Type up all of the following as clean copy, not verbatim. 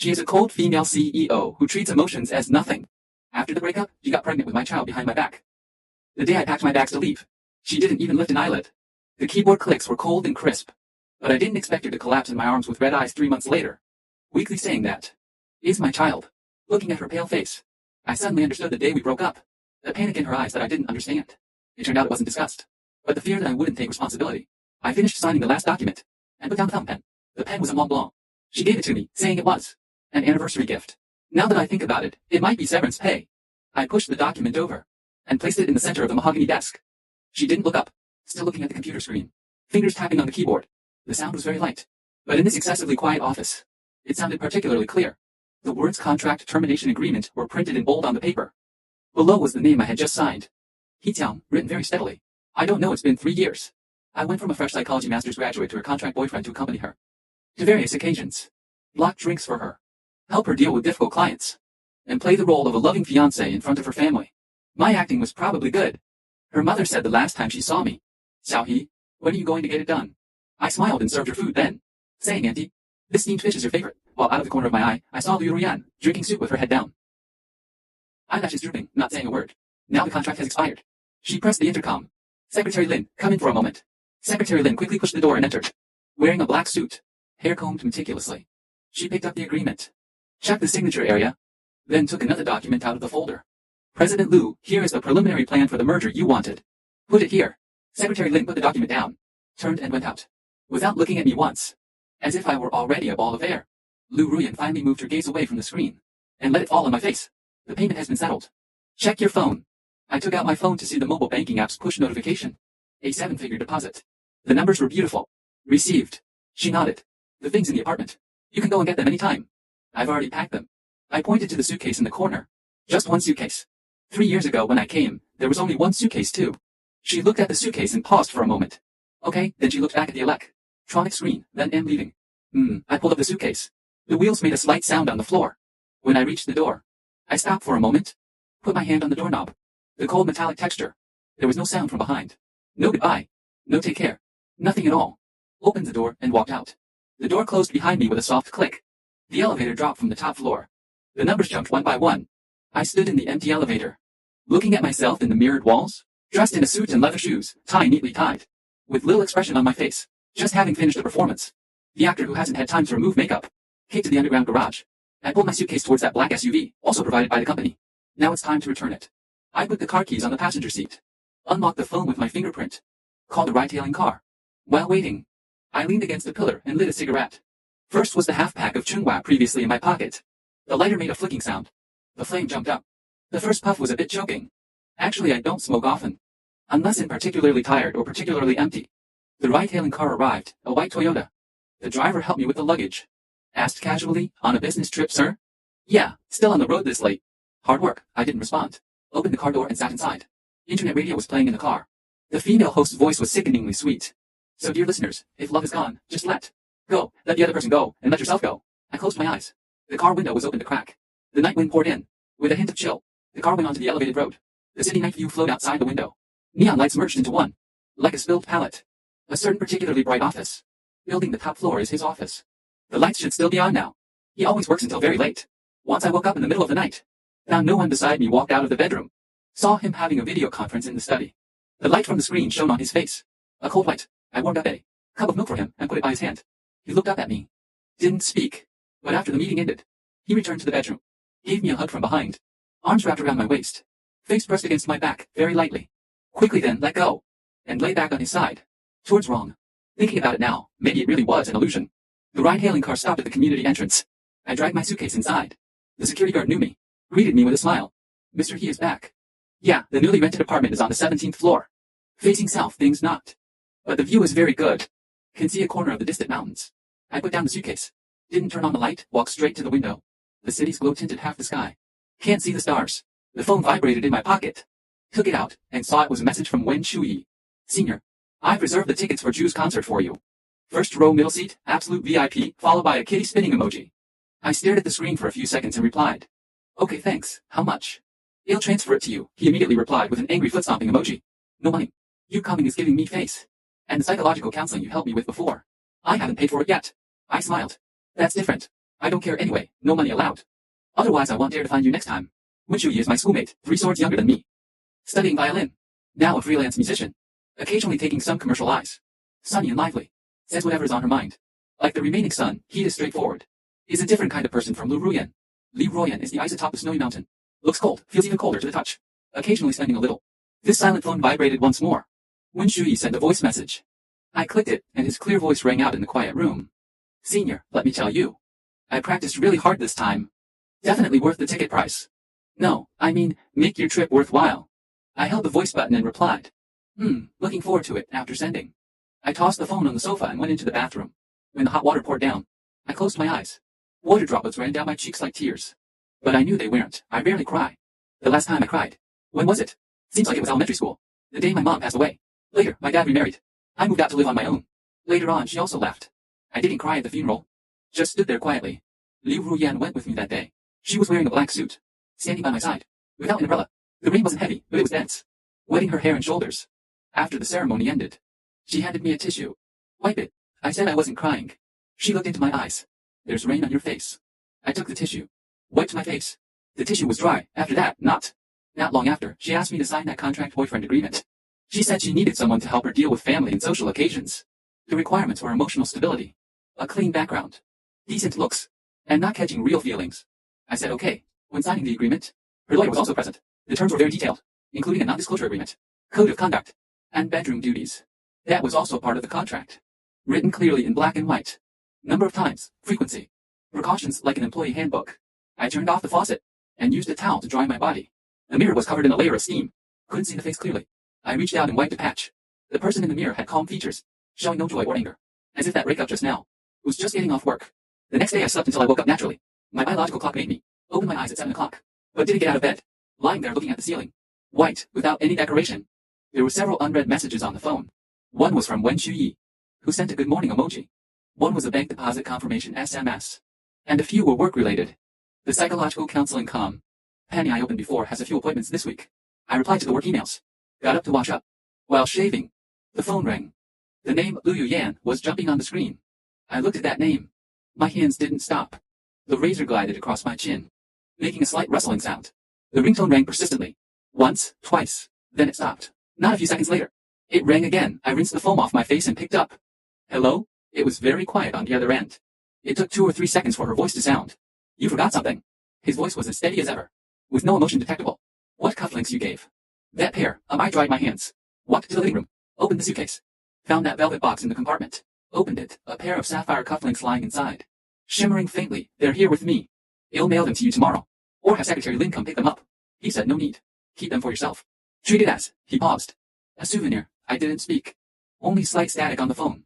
She is a cold female CEO who treats emotions as nothing. After the breakup, she got pregnant with my child behind my back. The day I packed my bags to leave, she didn't even lift an eyelid. The keyboard clicks were cold and crisp, but I didn't expect her to collapse in my arms with red eyes 3 months later. Weakly saying that is my child. Looking at her pale face, I suddenly understood the day we broke up. The panic in her eyes that I didn't understand. It turned out it wasn't disgust, but the fear that I wouldn't take responsibility. I finished signing the last document and put down the fountain pen. The pen was a Mont Blanc. She gave it to me, saying it was an anniversary gift. Now that I think about it, it might be severance pay. I pushed the document over and placed it in the center of the mahogany desk. She didn't look up, still looking at the computer screen, fingers tapping on the keyboard. The sound was very light, but in this excessively quiet office, it sounded particularly clear. The words contract termination agreement were printed in bold on the paper. Below was the name I had just signed. Heetiang, written very steadily. I don't know, it's been 3 years. I went from a fresh psychology master's graduate to her contract boyfriend to accompany her to various occasions, block drinks for her, help her deal with difficult clients, and play the role of a loving fiancé in front of her family. My acting was probably good. Her mother said the last time she saw me, "Xiaohe, when are you going to get it done?" I smiled and served her food then, saying, "Auntie, this steamed fish is your favorite," while out of the corner of my eye, I saw Liu Ruyan drinking soup with her head down. Eyelashes drooping, not saying a word. Now the contract has expired. She pressed the intercom. "Secretary Lin, come in for a moment." Secretary Lin quickly pushed the door and entered, wearing a black suit, hair combed meticulously. She picked up the agreement, checked the signature area, then took another document out of the folder. "President Liu, here is the preliminary plan for the merger you wanted. Put it here." Secretary Lin put the document down, turned and went out, without looking at me once, as if I were already a ball of air. Liu Ruyan finally moved her gaze away from the screen, and let it fall on my face. "The payment has been settled. Check your phone." I took out my phone to see the mobile banking app's push notification. A 7-figure deposit. The numbers were beautiful. "Received." She nodded. "The things in the apartment. You can go and get them any time. I've already packed them." I pointed to the suitcase in the corner. Just one suitcase. 3 years ago when I came, there was only one suitcase too. She looked at the suitcase and paused for a moment. Okay, then she looked back at the electronic screen, then am leaving. I pulled up the suitcase. The wheels made a slight sound on the floor. When I reached the door, I stopped for a moment, put my hand on the doorknob. The cold metallic texture. There was no sound from behind. No goodbye. No take care. Nothing at all. Opened the door and walked out. The door closed behind me with a soft click. The elevator dropped from the top floor. The numbers jumped one by one. I stood in the empty elevator, looking at myself in the mirrored walls, dressed in a suit and leather shoes, tie neatly tied, with little expression on my face, just having finished the performance. The actor who hasn't had time to remove makeup came to the underground garage. I pulled my suitcase towards that black SUV, also provided by the company. Now it's time to return it. I put the car keys on the passenger seat, unlocked the phone with my fingerprint, called a ride-hailing car. While waiting, I leaned against a pillar and lit a cigarette. First was the half-pack of chungwa previously in my pocket. The lighter made a flicking sound. The flame jumped up. The first puff was a bit choking. Actually, I don't smoke often, unless I'm particularly tired or particularly empty. The ride-hailing car arrived, a white Toyota. The driver helped me with the luggage. Asked casually, "On a business trip, sir?" "Yeah, still on the road this late." "Hard work." I didn't respond. Opened the car door and sat inside. Internet radio was playing in the car. The female host's voice was sickeningly sweet. "So dear listeners, if love is gone, just let go. Let the other person go, and let yourself go." I closed my eyes. The car window was opened a crack. The night wind poured in. With a hint of chill, the car went onto the elevated road. The city night view flowed outside the window. Neon lights merged into one, like a spilled palette. A certain particularly bright office. Building the top floor is his office. The lights should still be on now. He always works until very late. Once I woke up in the middle of the night, found no one beside me, walked out of the bedroom. Saw him having a video conference in the study. The light from the screen shone on his face. A cold white. I warmed up a cup of milk for him and put it by his hand. He looked up at me. Didn't speak. But after the meeting ended, he returned to the bedroom. Gave me a hug from behind. Arms wrapped around my waist. Face pressed against my back, very lightly. Quickly then let go. And lay back on his side. Towards wrong. Thinking about it now, maybe it really was an illusion. The ride-hailing car stopped at the community entrance. I dragged my suitcase inside. The security guard knew me. Greeted me with a smile. "Mr. He is back." "Yeah, the newly rented apartment is on the 17th floor. Facing south, things not. But the view is very good. Can see a corner of the distant mountains." I put down the suitcase. Didn't turn on the light, walked straight to the window. The city's glow tinted half the sky. Can't see the stars. The phone vibrated in my pocket. Took it out, and saw it was a message from Wen Shuyi. "Senior, I've reserved the tickets for Ju's concert for you. First row middle seat, absolute VIP, followed by a kitty spinning emoji." I stared at the screen for a few seconds and replied, "Okay, thanks. How much?" "I'll transfer it to you," he immediately replied with an angry foot-stomping emoji. "No money. You coming is giving me face. And the psychological counseling you helped me with before. I haven't paid for it yet." I smiled. "That's different. I don't care anyway, no money allowed. Otherwise I won't dare to find you next time. Wen-Shu-yi is my schoolmate, 3 swords younger than me. Studying violin. Now a freelance musician. Occasionally taking some commercial eyes. Sunny and lively. Says whatever is on her mind. Like the remaining son, he is straightforward. Is a different kind of person from Lu Ruyan. Li Ruyan is the ice atop a snowy mountain. Looks cold, feels even colder to the touch. Occasionally spending a little. This silent phone vibrated once more. Wen-Shu-yi sent a voice message. I clicked it, and his clear voice rang out in the quiet room. Senior, let me tell you. I practiced really hard this time. Definitely worth the ticket price. No, I mean, make your trip worthwhile. I held the voice button and replied. Looking forward to it after sending. I tossed the phone on the sofa and went into the bathroom. When the hot water poured down, I closed my eyes. Water droplets ran down my cheeks like tears. But I knew they weren't. I rarely cry. The last time I cried. When was it? Seems like it was elementary school. The day my mom passed away. Later, my dad remarried. I moved out to live on my own. Later on, she also left. I didn't cry at the funeral. Just stood there quietly. Liu Ruyan went with me that day. She was wearing a black suit. Standing by my side. Without an umbrella. The rain wasn't heavy, but it was dense. Wetting her hair and shoulders. After the ceremony ended, she handed me a tissue. Wipe it. I said I wasn't crying. She looked into my eyes. There's rain on your face. I took the tissue. Wiped my face. The tissue was dry. After that, not long after, she asked me to sign that contract boyfriend agreement. She said she needed someone to help her deal with family and social occasions. The requirements were emotional stability, a clean background, decent looks, and not catching real feelings. I said okay. When signing the agreement, her lawyer was also present. The terms were very detailed, including a non-disclosure agreement, code of conduct, and bedroom duties. That was also part of the contract. Written clearly in black and white. Number of times, frequency, precautions like an employee handbook. I turned off the faucet and used a towel to dry my body. The mirror was covered in a layer of steam. Couldn't see the face clearly. I reached out and wiped a patch. The person in the mirror had calm features, showing no joy or anger, as if that breakup just now was just getting off work. The next day I slept until I woke up naturally. My biological clock made me open my eyes at 7 o'clock, but didn't get out of bed. Lying there looking at the ceiling, white, without any decoration. There were several unread messages on the phone. One was from Wen-Shu-yi, who sent a good morning emoji. One was a bank deposit confirmation SMS. And a few were work-related. The psychological counseling company I opened before has a few appointments this week. I replied to the work emails. Got up to wash up. While shaving, the phone rang. The name Liu Yuyan was jumping on the screen. I looked at that name. My hands didn't stop. The razor glided across my chin, making a slight rustling sound. The ringtone rang persistently. Once, twice. Then it stopped. Not a few seconds later. It rang again. I rinsed the foam off my face and picked up. Hello? It was very quiet on the other end. It took 2 or 3 seconds for her voice to sound. You forgot something. His voice was as steady as ever, with no emotion detectable. What cufflinks you gave. That pair. I dried my hands. Walked to the living room. Opened the suitcase. Found that velvet box in the compartment. Opened it. A pair of sapphire cufflinks lying inside. Shimmering faintly. They're here with me. I'll mail them to you tomorrow. Or have Secretary Lin come pick them up. He said no need. Keep them for yourself. Treat it as. He paused. A souvenir. I didn't speak. Only slight static on the phone.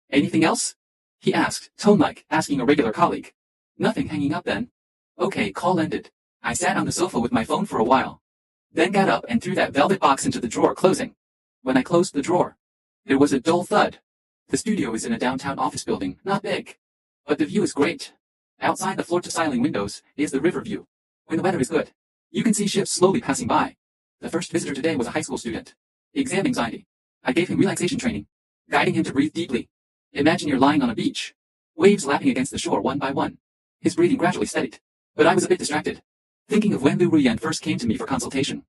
Anything else? He asked, tone-like, asking a regular colleague. Nothing, hanging up then. Okay, call ended. I sat on the sofa with my phone for a while. Then got up and threw that velvet box into the drawer, closing. When I closed the drawer, there was a dull thud. The studio is in a downtown office building, not big. But the view is great. Outside the floor-to-ceiling windows is the river view. When the weather is good, you can see ships slowly passing by. The first visitor today was a high school student. Exam anxiety. I gave him relaxation training, guiding him to breathe deeply. Imagine you're lying on a beach. Waves lapping against the shore one by one. His breathing gradually steadied. But I was a bit distracted, thinking of when Liu Ruyan first came to me for consultation.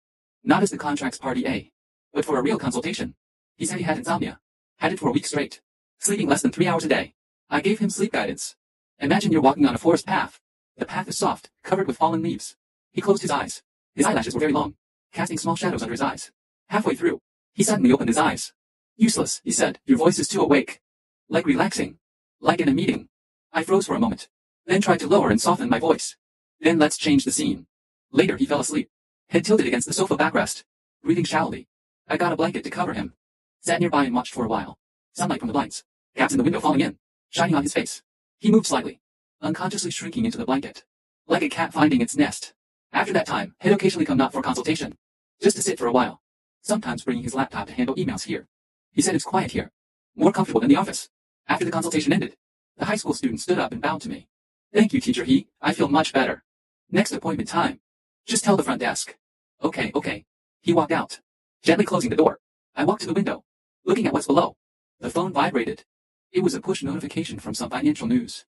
Not as the contract's party A, but for a real consultation. He said he had insomnia. Had it for a week straight. Sleeping less than 3 hours a day. I gave him sleep guidance. Imagine you're walking on a forest path. The path is soft, covered with fallen leaves. He closed his eyes. His eyelashes were very long, casting small shadows under his eyes. Halfway through, he suddenly opened his eyes. Useless, he said. Your voice is too awake. Like relaxing. Like in a meeting. I froze for a moment. Then tried to lower and soften my voice. Then let's change the scene. Later he fell asleep. Head tilted against the sofa backrest. Breathing shallowly. I got a blanket to cover him. Sat nearby and watched for a while. Sunlight from the blinds. Gaps in the window falling in. Shining on his face. He moved slightly. Unconsciously shrinking into the blanket. Like a cat finding its nest. After that time, he'd occasionally come not for consultation. Just to sit for a while. Sometimes bringing his laptop to handle emails here. He said it's quiet here. More comfortable than the office. After the consultation ended, the high school student stood up and bowed to me. Thank you, teacher. I feel much better. Next appointment time. Just tell the front desk. Okay. He walked out, gently closing the door. I walked to the window, looking at what's below. The phone vibrated. It was a push notification from some financial news.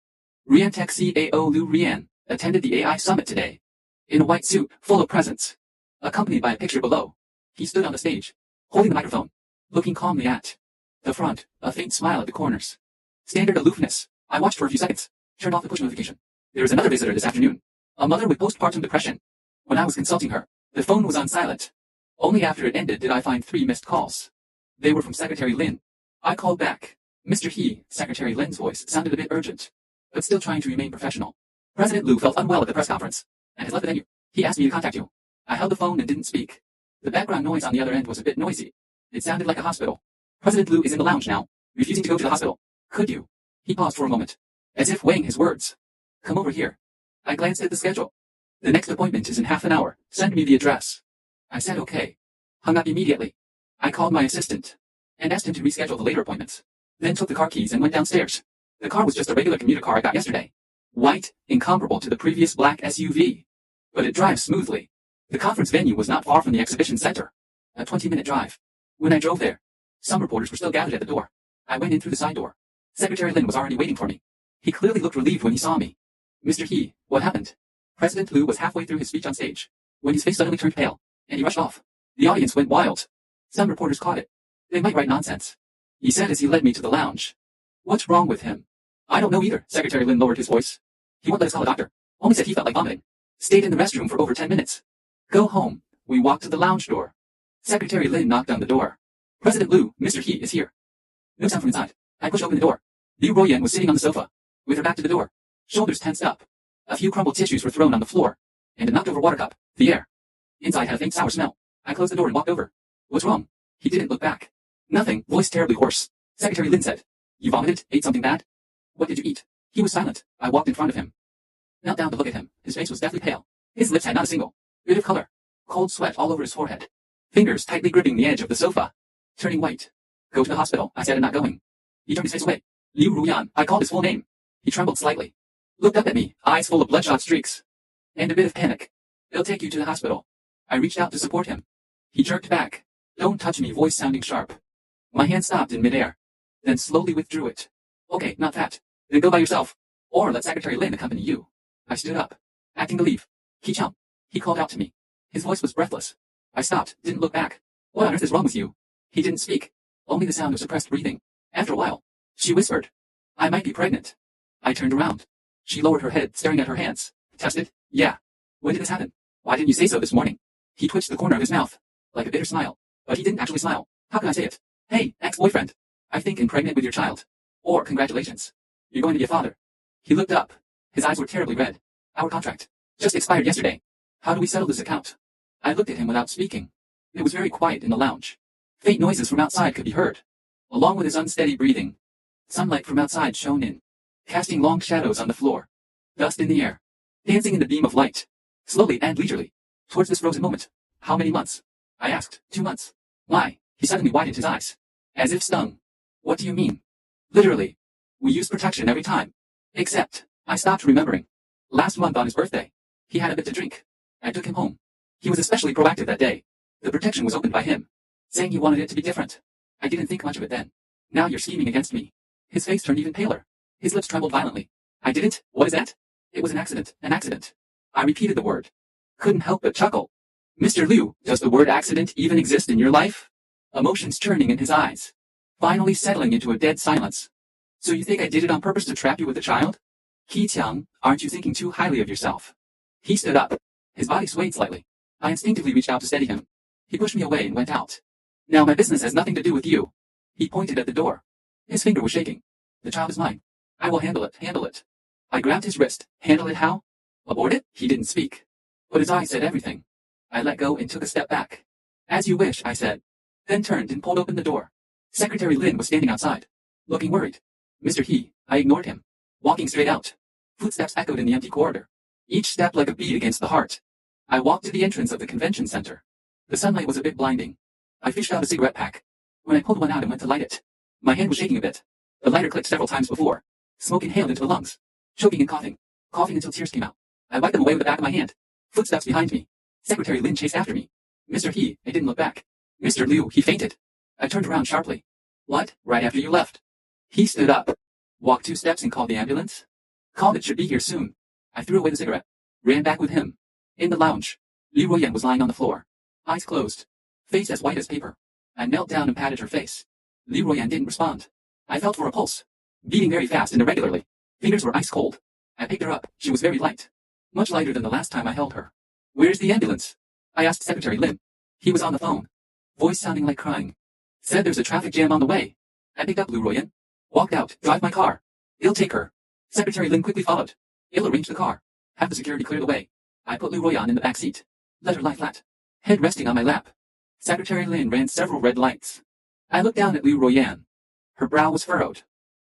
Riantech CAO Liu Rian attended the AI summit today. In a white suit, full of presents. Accompanied by a picture below. He stood on the stage, holding the microphone, looking calmly at the front, a faint smile at the corners. Standard aloofness. I watched for a few seconds, turned off the push notification. There is another visitor this afternoon. A mother with postpartum depression. When I was consulting her, the phone was on silent. Only after it ended did I find 3 missed calls. They were from Secretary Lin. I called back. Mr. He, Secretary Lin's voice sounded a bit urgent, but still trying to remain professional. President Liu felt unwell at the press conference, and has left the venue. He asked me to contact you. I held the phone and didn't speak. The background noise on the other end was a bit noisy. It sounded like a hospital. President Liu is in the lounge now, refusing to go to the hospital. Could you? He paused for a moment, as if weighing his words. Come over here. I glanced at the schedule. The next appointment is in half an hour. Send me the address. I said okay. Hung up immediately. I called my assistant and asked him to reschedule the later appointments. Then took the car keys and went downstairs. The car was just a regular commuter car I got yesterday. White, incomparable to the previous black SUV. But it drives smoothly. The conference venue was not far from the exhibition center. A 20-minute drive. When I drove there, some reporters were still gathered at the door. I went in through the side door. Secretary Lin was already waiting for me. He clearly looked relieved when he saw me. Mr. He, what happened? President Liu was halfway through his speech on stage, when his face suddenly turned pale, and he rushed off. The audience went wild. Some reporters caught it. They might write nonsense. He said as he led me to the lounge. What's wrong with him? I don't know either. Secretary Lin lowered his voice. He won't let us call a doctor. Only said he felt like vomiting. Stayed in the restroom for over 10 minutes. Go home. We walked to the lounge door. Secretary Lin knocked on the door. President Liu, Mr. He is here. No sound from inside. I pushed open the door. Liu Ruoyan was sitting on the sofa, with her back to the door, shoulders tensed up. A few crumpled tissues were thrown on the floor, and a knocked-over water cup. The air inside had a faint sour smell. I closed the door and walked over. What's wrong? He didn't look back. Nothing. Voice terribly hoarse. Secretary Lin said. You vomited? Ate something bad? What did you eat? He was silent. I walked in front of him. Knelt down to look at him. His face was deathly pale. His lips had not a single bit of color. Cold sweat all over his forehead. Fingers tightly gripping the edge of the sofa. Turning white. Go to the hospital, I said, and not going. He turned his face away. Liu Ruoyan. I called his full name. He trembled slightly. Looked up at me, eyes full of bloodshot streaks. And a bit of panic. They'll take you to the hospital. I reached out to support him. He jerked back. Don't touch me, voice sounding sharp. My hand stopped in midair. Then slowly withdrew it. Okay, not that. Then go by yourself. Or let Secretary Lin accompany you. I stood up, acting to leave. Ki-chum. He called out to me. His voice was breathless. I stopped, didn't look back. What on earth is wrong with you? He didn't speak. Only the sound of suppressed breathing. After a while, she whispered. I might be pregnant. I turned around. She lowered her head, staring at her hands. Tested? Yeah. When did this happen? Why didn't you say so this morning? He twitched the corner of his mouth, like a bitter smile. But he didn't actually smile. How can I say it? Hey, ex-boyfriend. I think I'm pregnant with your child. Or congratulations. You're going to be a father. He looked up. His eyes were terribly red. Our contract just expired yesterday. How do we settle this account? I looked at him without speaking. It was very quiet in the lounge. Faint noises from outside could be heard, along with his unsteady breathing. Sunlight from outside shone in, casting long shadows on the floor. Dust in the air, dancing in the beam of light. Slowly and leisurely, towards this frozen moment. How many months? I asked. 2 months. Why? He suddenly widened his eyes, as if stung. What do you mean? Literally. We use protection every time. Except, I stopped remembering. Last month on his birthday, he had a bit to drink. I took him home. He was especially proactive that day. The protection was opened by him, saying he wanted it to be different. I didn't think much of it then. Now you're scheming against me. His face turned even paler. His lips trembled violently. I didn't? What is that? It was an accident. An accident. I repeated the word. Couldn't help but chuckle. Mr. Liu, does the word accident even exist in your life? Emotions churning in his eyes. Finally settling into a dead silence. So you think I did it on purpose to trap you with a child? Ki-chang, aren't you thinking too highly of yourself? He stood up. His body swayed slightly. I instinctively reached out to steady him. He pushed me away and went out. Now my business has nothing to do with you. He pointed at the door. His finger was shaking. The child is mine. I will handle it. I grabbed his wrist. Handle it how? Abort it? He didn't speak. But his eyes said everything. I let go and took a step back. As you wish, I said. Then turned and pulled open the door. Secretary Lin was standing outside, looking worried. Mr. He, I ignored him. Walking straight out. Footsteps echoed in the empty corridor. Each step like a beat against the heart. I walked to the entrance of the convention center. The sunlight was a bit blinding. I fished out a cigarette pack. When I pulled one out and went to light it, my hand was shaking a bit. The lighter clicked several times before. Smoke inhaled into the lungs. Choking and coughing. Coughing until tears came out. I wiped them away with the back of my hand. Footsteps behind me. Secretary Lin chased after me. Mr. He, I didn't look back. Mr. Liu, he fainted. I turned around sharply. What? Right after you left. He stood up. Walked 2 steps and called the ambulance. Called it should be here soon. I threw away the cigarette. Ran back with him. In the lounge, Liu Ruoyan was lying on the floor. Eyes closed. Face as white as paper. I knelt down and patted her face. Liu Ruoyan didn't respond. I felt for a pulse. Beating very fast and irregularly. Fingers were ice cold. I picked her up. She was very light. Much lighter than the last time I held her. Where's the ambulance? I asked Secretary Lin. He was on the phone. Voice sounding like crying. Said there's a traffic jam on the way. I picked up Liu Ruoyan. Walked out. Drive my car. He'll take her. Secretary Lin quickly followed. He'll arrange the car. Have the security clear the way. I put Liu Ruoyan in the back seat. Let her lie flat. Head resting on my lap. Secretary Lin ran several red lights. I looked down at Liu Ruoyan. Her brow was furrowed.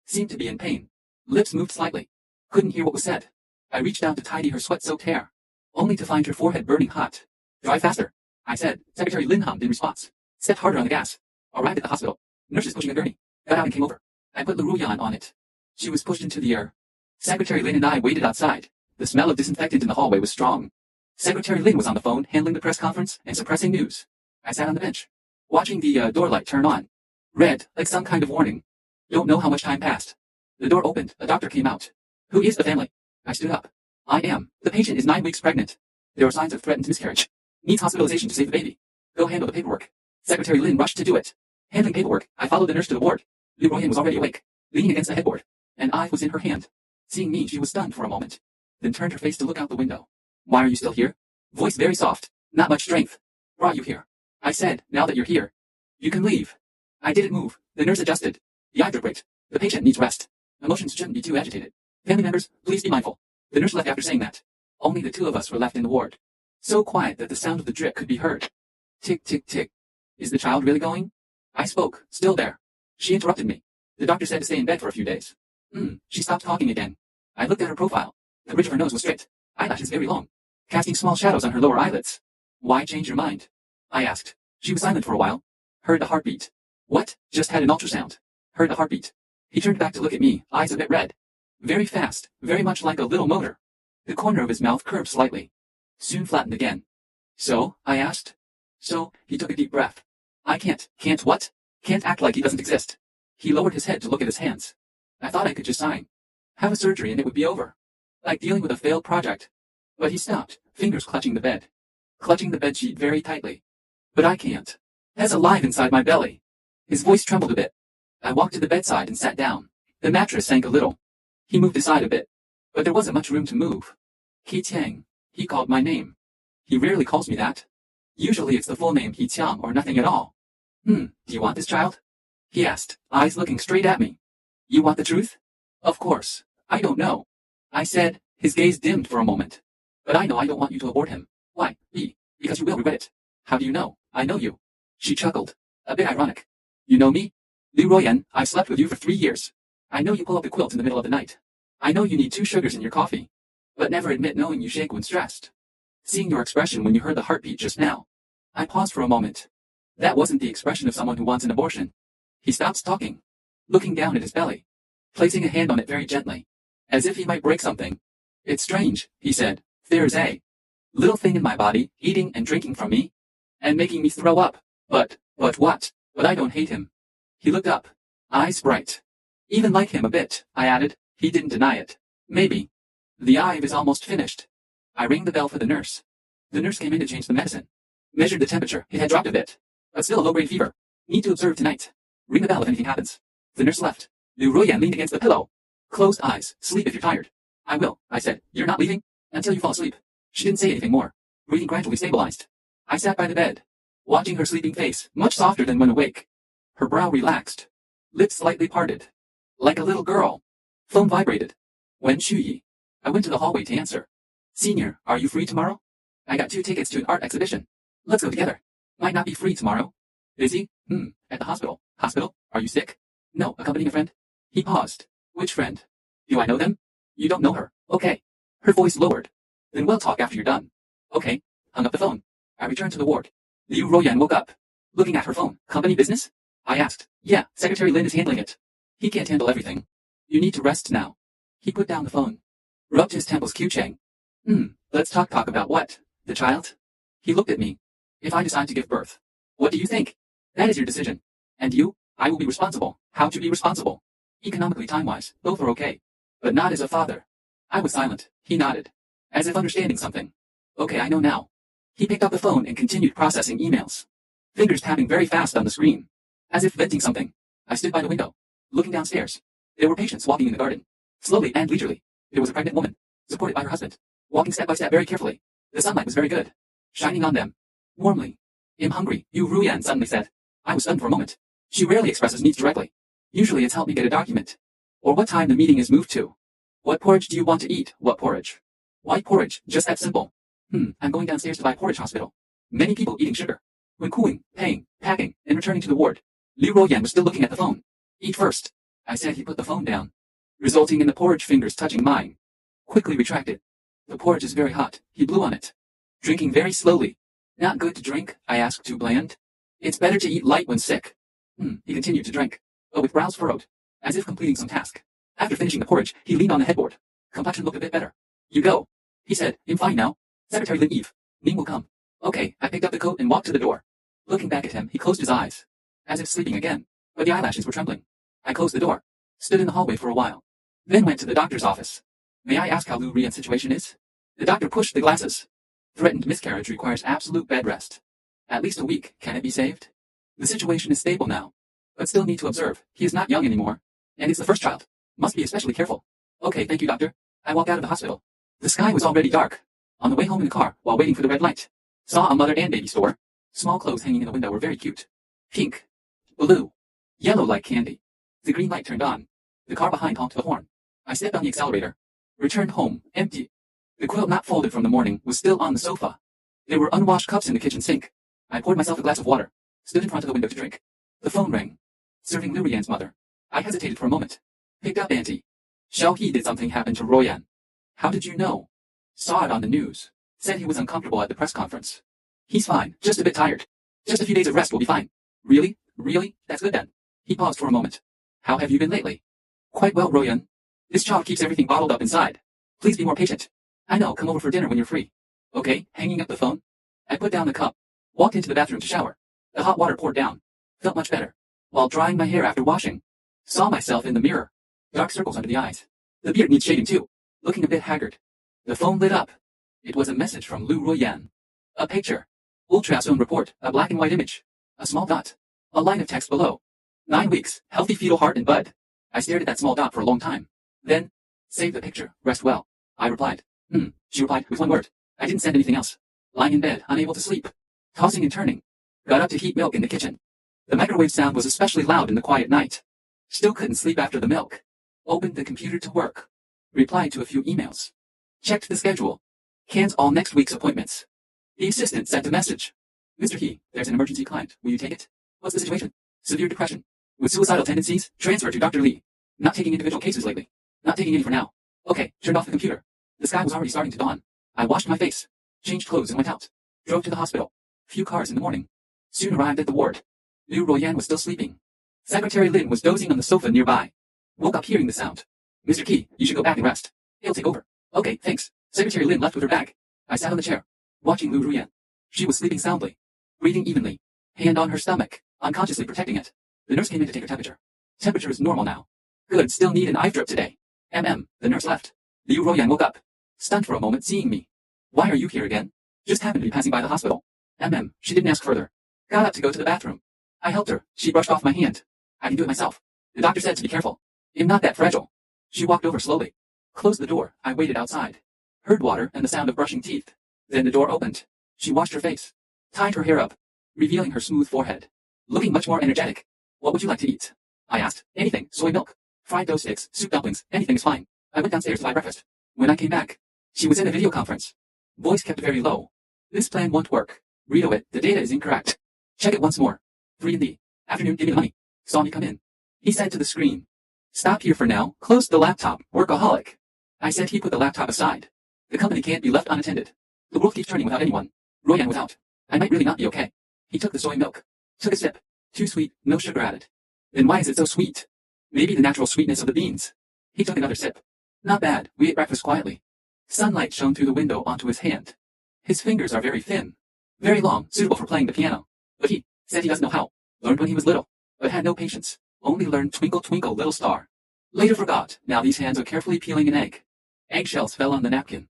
Seemed to be in pain. Lips moved slightly. Couldn't hear what was said. I reached down to tidy her sweat-soaked hair. Only to find her forehead burning hot. Drive faster, I said. Secretary Lin hummed in response. Stepped harder on the gas. Arrived at the hospital. Nurses pushing a gurney. Got out and came over. I put Liu Ruoyan on it. She was pushed into the air. Secretary Lin and I waited outside. The smell of disinfectant in the hallway was strong. Secretary Lin was on the phone handling the press conference and suppressing news. I sat on the bench, watching the door light turn on. Red, like some kind of warning. Don't know how much time passed. The door opened. A doctor came out. Who is the family? I stood up. I am. The patient is 9 weeks pregnant. There are signs of threatened miscarriage. Needs hospitalization to save the baby. Go handle the paperwork. Secretary Lin rushed to do it. Handling paperwork, I followed the nurse to the ward. Liu Ruoyan was already awake, leaning against the headboard. An eye was in her hand. Seeing me, she was stunned for a moment. Then turned her face to look out the window. Why are you still here? Voice very soft. Not much strength. Brought you here. I said, now that you're here, you can leave. I didn't move. The nurse adjusted. The eye drip rate. The patient needs rest. Emotions shouldn't be too agitated. Family members, please be mindful. The nurse left after saying that. Only the two of us were left in the ward. So quiet that the sound of the drip could be heard. Tick, tick, tick. Is the child really going? I spoke, still there. She interrupted me. The doctor said to stay in bed for a few days. She stopped talking again. I looked at her profile. The bridge of her nose was straight. Eyelashes very long. Casting small shadows on her lower eyelids. Why change your mind? I asked. She was silent for a while. Heard the heartbeat. What? Just had an ultrasound. Heard the heartbeat. He turned back to look at me, eyes a bit red. Very fast, very much like a little motor. The corner of his mouth curved slightly. Soon flattened again. So? I asked. So, he took a deep breath. I can't what? Can't act like he doesn't exist. He lowered his head to look at his hands. I thought I could just sign. Have a surgery and it would be over. Like dealing with a failed project. But he stopped, fingers clutching the bed. Clutching the bedsheet very tightly. But I can't. Has alive inside my belly. His voice trembled a bit. I walked to the bedside and sat down. The mattress sank a little. He moved aside a bit. But there wasn't much room to move. He Tiang. He called my name. He rarely calls me that. Usually it's the full name He Tiang or nothing at all. Do you want this child? He asked, eyes looking straight at me. You want the truth? Of course. I don't know. I said, his gaze dimmed for a moment. But I know I don't want you to abort him. Why? Because you will regret it. How do you know? I know you. She chuckled. A bit ironic. You know me? Liu Ruoyan, I've slept with you for 3 years. I know you pull up the quilt in the middle of the night. I know you need 2 sugars in your coffee. But never admit knowing you shake when stressed. Seeing your expression when you heard the heartbeat just now. I paused for a moment. That wasn't the expression of someone who wants an abortion. He stops talking. Looking down at his belly. Placing a hand on it very gently. As if he might break something. It's strange, he said. There's a little thing in my body, eating and drinking from me. And making me throw up. But what? But I don't hate him. He looked up. Eyes bright. Even like him a bit, I added. He didn't deny it. Maybe. The IV is almost finished. I rang the bell for the nurse. The nurse came in to change the medicine. Measured the temperature. It had dropped a bit. But still a low-grade fever. Need to observe tonight. Ring the bell if anything happens. The nurse left. Liu Ruoyan leaned against the pillow. Closed eyes. Sleep if you're tired. I will, I said. You're not leaving? Until you fall asleep. She didn't say anything more. Breathing gradually stabilized. I sat by the bed. Watching her sleeping face, much softer than when awake. Her brow relaxed. Lips slightly parted. Like a little girl. Phone vibrated. Wen Shuyi. I went to the hallway to answer. Senior, are you free tomorrow? I got 2 tickets to an art exhibition. Let's go together. Might not be free tomorrow. Busy? At the hospital. Hospital? Are you sick? No, accompanying a friend. He paused. Which friend? Do I know them? You don't know her. Okay. Her voice lowered. Then we'll talk after you're done. Okay. Hung up the phone. I returned to the ward. Liu Ruoyan woke up. Looking at her phone. Company business? I asked. Yeah, Secretary Lin is handling it. He can't handle everything. You need to rest now. He put down the phone. Rubbed his temples Q-Chang. Let's talk about what? The child? He looked at me. If I decide to give birth. What do you think? That is your decision. And you? I will be responsible. How to be responsible? Economically, time-wise, both are okay. But not as a father. I was silent. He nodded, as if understanding something. Okay, I know now. He picked up the phone and continued processing emails, fingers tapping very fast on the screen, as if venting something. I stood by the window, looking downstairs. There were patients walking in the garden, slowly and leisurely. There was a pregnant woman, supported by her husband, walking step by step very carefully. The sunlight was very good, shining on them, warmly. I'm hungry, Yu Ruyan suddenly said. I was stunned for a moment. She rarely expresses needs directly. Usually it's help me get a document, or what time the meeting is moved to. What porridge do you want to eat? What porridge? White porridge, just that simple. I'm going downstairs to buy porridge hospital. Many people eating sugar. When cooling, paying, packing, and returning to the ward, Liu Ruoyan was still looking at the phone. Eat first. I said. He put the phone down, resulting in the porridge fingers touching mine. Quickly retracted. The porridge is very hot. He blew on it, drinking very slowly. Not good to drink? I asked. Too bland? It's better to eat light when sick. He continued to drink, but with brows furrowed, as if completing some task. After finishing the porridge, he leaned on the headboard. Complexion looked a bit better. You go, he said. I'm fine now. Secretary Lin Eve. Ning will come. Okay. I picked up the coat and walked to the door. Looking back at him, he closed his eyes, as if sleeping again, but the eyelashes were trembling. I closed the door, stood in the hallway for a while, then went to the doctor's office. May I ask how Liu Rian's situation is? The doctor pushed the glasses. Threatened miscarriage requires absolute bed rest. At least a week. Can it be saved? The situation is stable now, but still need to observe. He is not young anymore, and it's the first child. Must be especially careful. Okay, thank you, doctor. I walked out of the hospital. The sky was already dark. On the way home in the car, while waiting for the red light, saw a mother and baby store. Small clothes hanging in the window were very cute. Pink, blue, yellow like candy. The green light turned on. The car behind honked the horn. I stepped on the accelerator. Returned home, empty. The quilt not folded from the morning was still on the sofa. There were unwashed cups in the kitchen sink. I poured myself a glass of water, stood in front of the window to drink. The phone rang. Serving Liu Rian's mother. I hesitated for a moment. Picked up Auntie. Xiao He did something happen to Royan. How did you know? Saw it on the news. Said he was uncomfortable at the press conference. He's fine, just a bit tired. Just a few days of rest will be fine. Really? Really? That's good then. He paused for a moment. How have you been lately? Quite well, Royan. This child keeps everything bottled up inside. Please be more patient. I know, come over for dinner when you're free. Okay, hanging up the phone. I put down the cup. Walked into the bathroom to shower. The hot water poured down. Felt much better. While drying my hair after washing, saw myself in the mirror. Dark circles under the eyes. The beard needs shading too. Looking a bit haggard. The phone lit up. It was a message from Liu Ruoyan. A picture. Ultrasound report. A black and white image. A small dot. A line of text below. 9 weeks. Healthy fetal heart and bud. I stared at that small dot for a long time. Then, save the picture. Rest well. I replied. She replied with one word. I didn't send anything else. Lying in bed, unable to sleep. Tossing and turning. Got up to heat milk in the kitchen. The microwave sound was especially loud in the quiet night. Still couldn't sleep after the milk. Opened the computer to work. Replied to a few emails. Checked the schedule. Canned all next week's appointments. The assistant sent a message. Mr. He, there's an emergency client. Will you take it? What's the situation? Severe depression. With suicidal tendencies, transfer to Dr. Lee. Not taking individual cases lately. Not taking any for now. Okay, turned off the computer. The sky was already starting to dawn. I washed my face, changed clothes and went out. Drove to the hospital. Few cars in the morning. Soon arrived at the ward. Liu Ruoyan was still sleeping. Secretary Lin was dozing on the sofa nearby. Woke up hearing the sound. Mr. Key, you should go back and rest. He'll take over. Okay, thanks. Secretary Lin left with her bag. I sat on the chair, watching Liu Ruoyan. She was sleeping soundly, breathing evenly, hand on her stomach, unconsciously protecting it. The nurse came in to take her temperature. Temperature is normal now. Good, still need an eye drip today. The nurse left. Liu Ruoyan woke up, stunned for a moment seeing me. Why are you here again? Just happened to be passing by the hospital. She didn't ask further. Got up to go to the bathroom. I helped her. She brushed off my hand. I can do it myself. The doctor said to be careful. I'm not that fragile. She walked over slowly. Closed the door. I waited outside. Heard water and the sound of brushing teeth. Then the door opened. She washed her face. Tied her hair up, revealing her smooth forehead. Looking much more energetic. What would you like to eat? I asked. Anything. Soy milk. Fried dough sticks. Soup dumplings. Anything is fine. I went downstairs to buy breakfast. When I came back, she was in a video conference. Voice kept very low. This plan won't work. Redo it. The data is incorrect. Check it once more. 3 in the afternoon. Give me the money. Saw me come in. He said to the screen. Stop here for now. Close the laptop. Workaholic. I said. He put the laptop aside. The company can't be left unattended. The world keeps turning without anyone. Royan was out. I might really not be okay. He took the soy milk. Took a sip. Too sweet. No sugar added. Then why is it so sweet? Maybe the natural sweetness of the beans. He took another sip. Not bad. We ate breakfast quietly. Sunlight shone through the window onto his hand. His fingers are very thin. Very long, suitable for playing the piano. But he said he doesn't know how. Learned when he was little, but had no patience. Only learned Twinkle Twinkle Little Star. Later forgot. Now these hands are carefully peeling an egg. Eggshells fell on the napkin.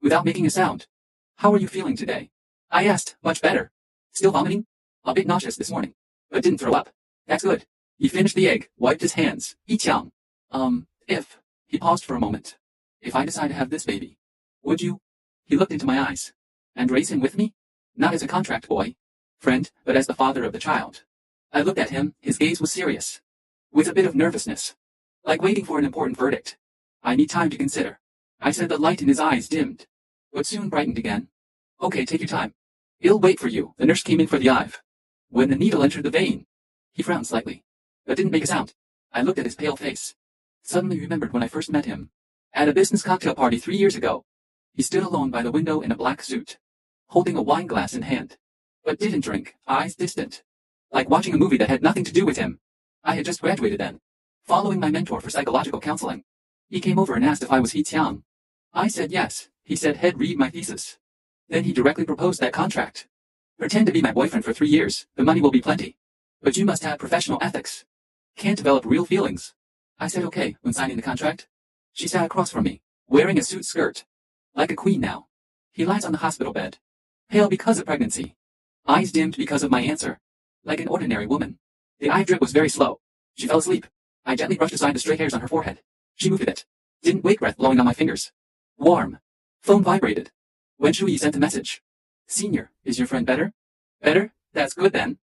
Without making a sound. How are you feeling today? I asked. Much better. Still vomiting? A bit nauseous this morning, but didn't throw up. That's good. He finished the egg, wiped his hands. 이창. If. He paused for a moment. If I decide to have this baby, would you? He looked into my eyes. And raise him with me? Not as a contract boy, friend, but as the father of the child. I looked at him, his gaze was serious. With a bit of nervousness. Like waiting for an important verdict. I need time to consider. I said the light in his eyes dimmed, but soon brightened again. Okay, take your time. I'll wait for you. The nurse came in for the IV. When the needle entered the vein, he frowned slightly, but didn't make a sound. I looked at his pale face. Suddenly remembered when I first met him. At a business cocktail party 3 years ago. He stood alone by the window in a black suit, holding a wine glass in hand, but didn't drink, eyes distant. Like watching a movie that had nothing to do with him. I had just graduated then, following my mentor for psychological counseling. He came over and asked if I was Hee-Tiang. I said yes. He said he'd read my thesis. Then he directly proposed that contract. Pretend to be my boyfriend for 3 years, the money will be plenty. But you must have professional ethics. Can't develop real feelings. I said okay when signing the contract. She sat across from me, wearing a suit skirt. Like a queen now. He lies on the hospital bed. Pale because of pregnancy. Eyes dimmed because of my answer. Like an ordinary woman. The eye drip was very slow. She fell asleep. I gently brushed aside the stray hairs on her forehead. She moved a bit. Didn't wake breath blowing on my fingers. Warm. Phone vibrated. Wen Shui sent a message. Senior, is your friend better? Better? That's good then.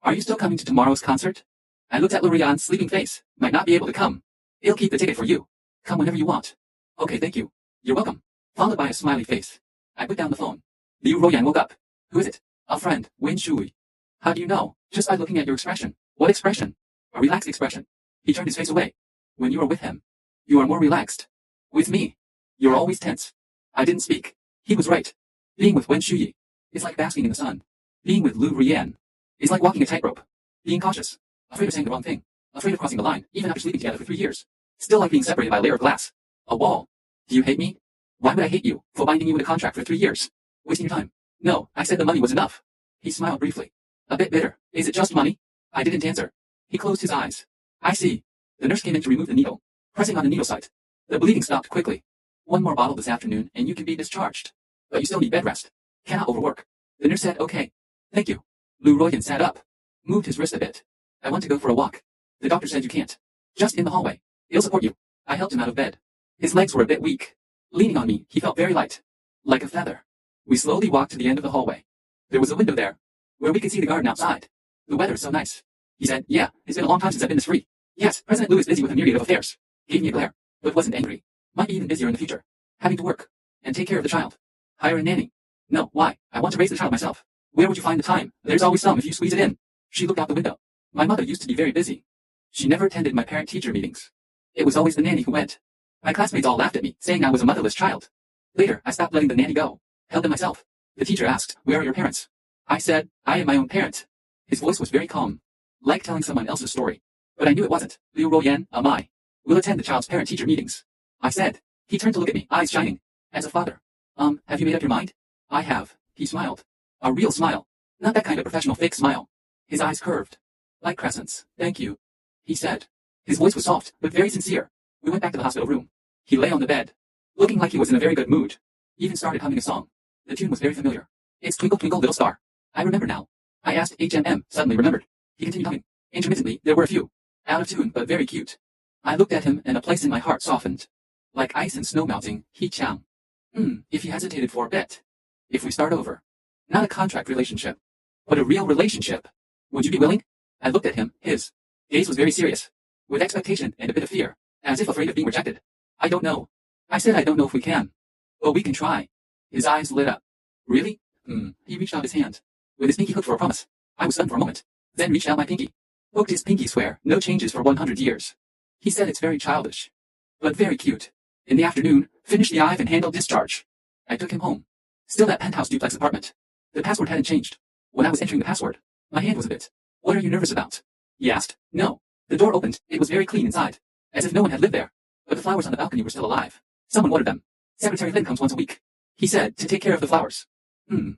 Are you still coming to tomorrow's concert? I looked at Lurian's sleeping face. Might not be able to come. I'll keep the ticket for you. Come whenever you want. Okay, thank you. You're welcome. Followed by a smiley face. I put down the phone. Liu Ruoyan woke up. Who is it? A friend, Wen Shui. How do you know? Just by looking at your expression. What expression? A relaxed expression. He turned his face away. When you are with him, you are more relaxed. With me, you're always tense. I didn't speak. He was right. Being with Wen Shuyi is like basking in the sun. Being with Lu Rian is like walking a tightrope. Being cautious. Afraid of saying the wrong thing. Afraid of crossing the line, even after sleeping together for 3 years. Still like being separated by a layer of glass. A wall. Do you hate me? Why would I hate you for binding you in a contract for 3 years? Wasting your time. No, I said the money was enough. He smiled briefly. A bit bitter. Is it just money? I didn't answer. He closed his eyes. I see. The nurse came in to remove the needle, pressing on the needle site. The bleeding stopped quickly. 1 more bottle this afternoon and you can be discharged. But you still need bed rest. Cannot overwork. The nurse said okay. Thank you. Lu Royan sat up. Moved his wrist a bit. I want to go for a walk. The doctor said you can't. Just in the hallway. He'll support you. I helped him out of bed. His legs were a bit weak. Leaning on me, he felt very light. Like a feather. We slowly walked to the end of the hallway. There was a window there, where we could see the garden outside. The weather is so nice. He said, yeah, it's been a long time since I've been this free. Yes, President Liu is busy with a myriad of affairs. Gave me a glare, but wasn't angry. Might be even busier in the future. Having to work. And take care of the child. Hire a nanny. No, why? I want to raise the child myself. Where would you find the time? There's always some if you squeeze it in. She looked out the window. My mother used to be very busy. She never attended my parent-teacher meetings. It was always the nanny who went. My classmates all laughed at me, saying I was a motherless child. Later, I stopped letting the nanny go. Held them myself. The teacher asked, where are your parents? I said, I am my own parent. His voice was very calm. Like telling someone else's story. But I knew it wasn't. Liu Ruoyan, am I? Will attend the child's parent-teacher meetings. I said. He turned to look at me, eyes shining. As a father. Have you made up your mind? I have. He smiled. A real smile. Not that kind of professional fake smile. His eyes curved. Like crescents. Thank you. He said. His voice was soft, but very sincere. We went back to the hospital room. He lay on the bed. Looking like he was in a very good mood. Even started humming a song. The tune was very familiar. It's Twinkle Twinkle Little Star. I remember now. I asked HMM, suddenly remembered. He continued humming. Intermittently, there were a few. Out of tune, but very cute. I looked at him and a place in my heart softened. Like ice and snow melting, Hee-Chang. If he hesitated for a bit. If we start over. Not a contract relationship, but a real relationship. Would you be willing? I looked at him, his gaze was very serious. With expectation and a bit of fear, as if afraid of being rejected. I don't know. I said I don't know if we can. But we can try. His eyes lit up. Really? He reached out his hand. With his pinky hooked for a promise. I was stunned for a moment. Then reached out my pinky. Hooked his pinky swear, no changes for 100 years. He said it's very childish. But very cute. In the afternoon, finished the IV and handled discharge. I took him home. Still that penthouse duplex apartment. The password hadn't changed. When I was entering the password, my hand was a bit. What are you nervous about? He asked. No. The door opened. It was very clean inside. As if no one had lived there. But the flowers on the balcony were still alive. Someone watered them. Secretary Lin comes once a week. He said to take care of the flowers.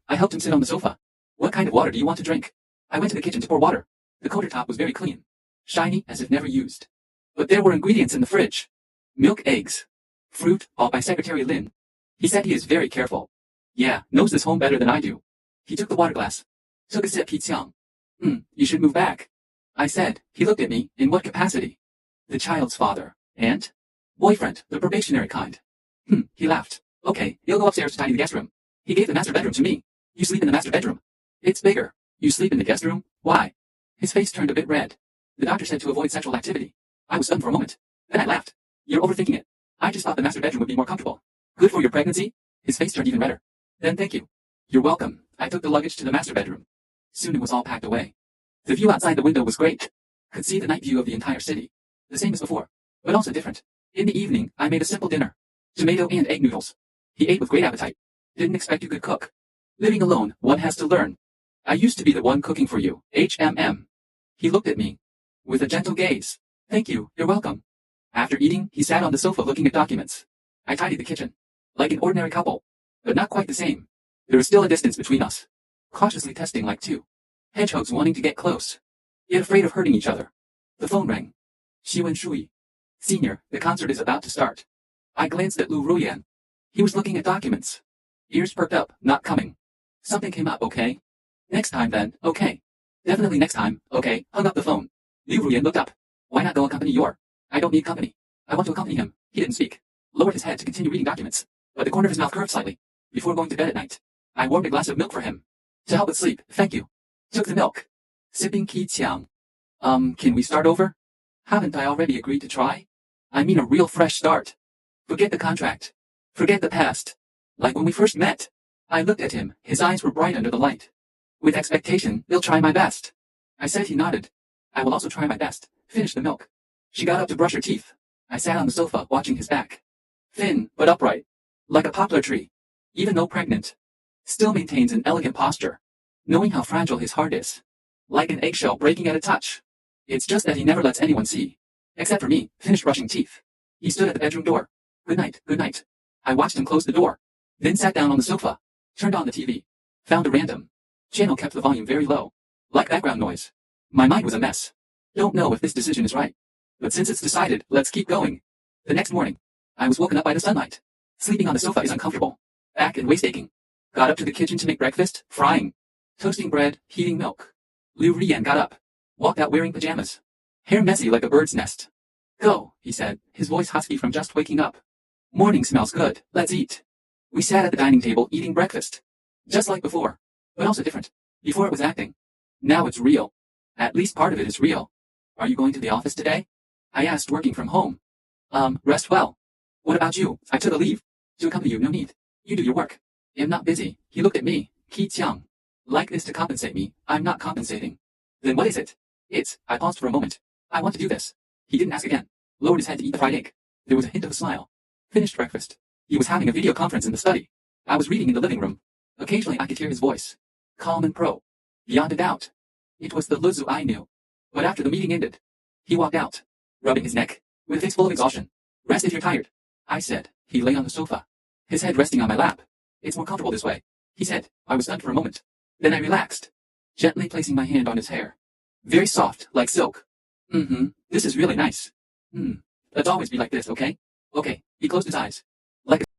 I helped him sit on the sofa. What kind of water do you want to drink? I went to the kitchen to pour water. The countertop was very clean. Shiny as if never used. But there were ingredients in the fridge. Milk, eggs. Fruit, bought by Secretary Lin. He said he is very careful. Yeah, knows this home better than I do. He took the water glass. Took a sip, Qiqiang. You should move back. I said. He looked at me. In what capacity? The child's father. Aunt? Boyfriend, the probationary kind. He laughed. Okay, he'll go upstairs to tidy the guest room. He gave the master bedroom to me. You sleep in the master bedroom. It's bigger. You sleep in the guest room? Why? His face turned a bit red. The doctor said to avoid sexual activity. I was stunned for a moment. Then I laughed. You're overthinking it. I just thought the master bedroom would be more comfortable. Good for your pregnancy? His face turned even redder. Then thank you. You're welcome. I took the luggage to the master bedroom. Soon it was all packed away. The view outside the window was great. Could see the night view of the entire city. The same as before, but also different. In the evening, I made a simple dinner. Tomato and egg noodles. He ate with great appetite. Didn't expect you could cook. Living alone, one has to learn. I used to be the one cooking for you, HMM. He looked at me with a gentle gaze. Thank you, you're welcome. After eating, he sat on the sofa looking at documents. I tidied the kitchen. Like an ordinary couple. But not quite the same. There was still a distance between us. Cautiously testing like two hedgehogs wanting to get close, yet afraid of hurting each other. The phone rang. Xiwen Shui. Senior, the concert is about to start. I glanced at Lu Ruyan. He was looking at documents. Ears perked up, not coming. Something came up, okay? Next time then, okay. Definitely next time, okay. Hung up the phone. Lu Ruyan looked up. Why not go accompany your? I don't need company. I want to accompany him. He didn't speak. Lowered his head to continue reading documents, but the corner of his mouth curved slightly. Before going to bed at night, I warmed a glass of milk for him. To help with sleep, thank you. Took the milk. Sipping Qiqiang. Can we start over? Haven't I already agreed to try? I mean a real fresh start. Forget the contract. Forget the past. Like when we first met. I looked at him, his eyes were bright under the light. With expectation, they'll try my best. I said. He nodded. I will also try my best. Finish the milk. She got up to brush her teeth. I sat on the sofa, watching his back. Thin, but upright. Like a poplar tree. Even though pregnant. Still maintains an elegant posture. Knowing how fragile his heart is. Like an eggshell breaking at a touch. It's just that he never lets anyone see. Except for me. Finished brushing teeth. He stood at the bedroom door. Good night, good night. I watched him close the door. Then sat down on the sofa. Turned on the TV. Found a random channel, kept the volume very low. Like background noise. My mind was a mess. Don't know if this decision is right. But since it's decided, let's keep going. The next morning, I was woken up by the sunlight. Sleeping on the sofa is uncomfortable. Back and waist aching. Got up to the kitchen to make breakfast, frying. Toasting bread, heating milk. Liu Rian got up. Walked out wearing pajamas. Hair messy like a bird's nest. Go, he said, his voice husky from just waking up. Morning smells good, let's eat. We sat at the dining table eating breakfast. Just like before, but also different. Before it was acting. Now it's real. At least part of it is real. Are you going to the office today? I asked, working from home. Rest well. What about you? I took a leave. To accompany you, no need. You do your work. Am not busy. He looked at me. Qiqiang. Like this to compensate me, I'm not compensating. Then what is it? I paused for a moment. I want to do this. He didn't ask again. Lowered his head to eat the fried egg. There was a hint of a smile. Finished breakfast. He was having a video conference in the study. I was reading in the living room. Occasionally I could hear his voice. Calm and pro. Beyond a doubt. It was the Luzu I knew. But after the meeting ended, he walked out, rubbing his neck, with a face full of exhaustion. Rest if you're tired, I said. He lay on the sofa, his head resting on my lap. It's more comfortable this way, he said. I was stunned for a moment. Then I relaxed, gently placing my hand on his hair. Very soft, like silk. This is really nice. Let's always be like this, okay? Okay, he closed his eyes. Like